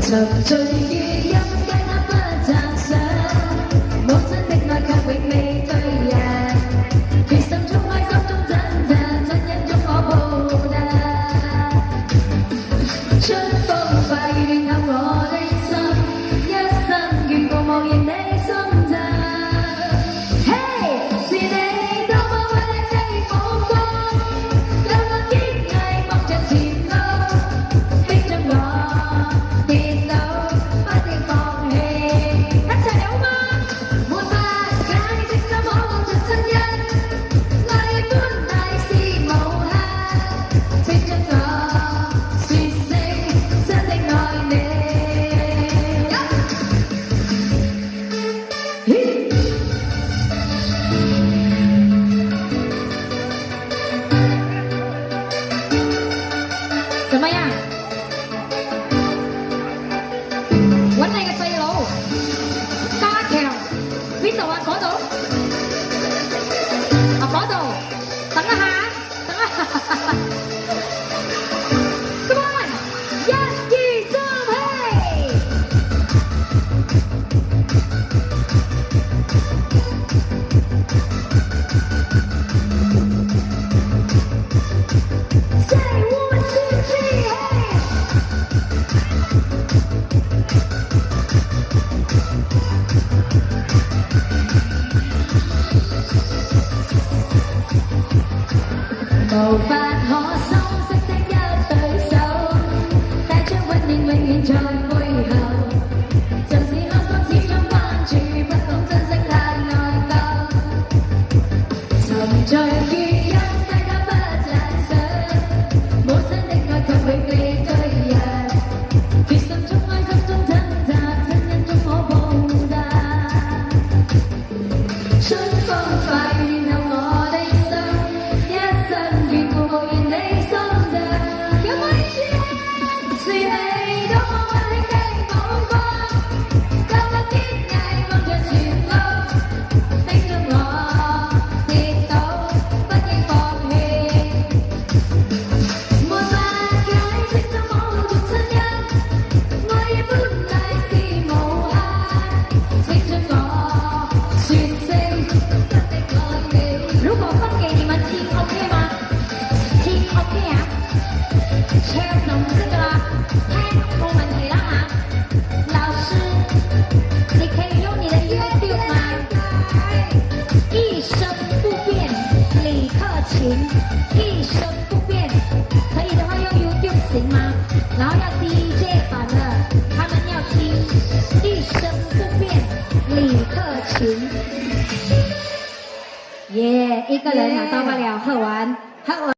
沉醉於音階他不讚賞，母親的愛卻永未退讓，決心衝開心中掙扎，親恩中可報答。春風快暖透我的心，一生眷顧無言你心贈。嘿，是你多麼偉大的目光，讓我堅毅望着前路，逼着我跌倒，不應放棄。一齊好嗎？沒法解釋怎可望着親恩，愛本來是無限，請將我說聲真的愛你。怎麼樣？揾你嘅細佬加強邊度啊？嗰度啊？嗰度等一下，等一下。Come on，一二三，嘿！Say 1 2 3，嘿！無法可修飾的一對手，帶出溫暖永遠在背後。縱使開心始終關注，不懂珍惜太內疚。沉醉於音階他不讚賞，母親的愛卻永未退讓，決心衝開心中掙扎，親恩終可報答。春風快暖透我的心，一生眷顧無言你心贈。有冇意思啊？是你多麼溫馨的目光，讓我堅毅望着前路，逼着我跌倒，不應放棄。沒法解釋怎可護住親恩，愛意本來是無限，請將我說聲真的愛你。如果分給你們聽 OK 嗎？聽 OK 啊？唱就唔識㗎啦，聽冇問題啦嚇。老師，你可以用你的 YouTube 嗎？一生不變，李克勤，一生不變，可以的話用 YouTube 行嗎？然後要 DJ 版的，他們要聽一生不變，李克勤。耶，一個人拿到不了，喝完。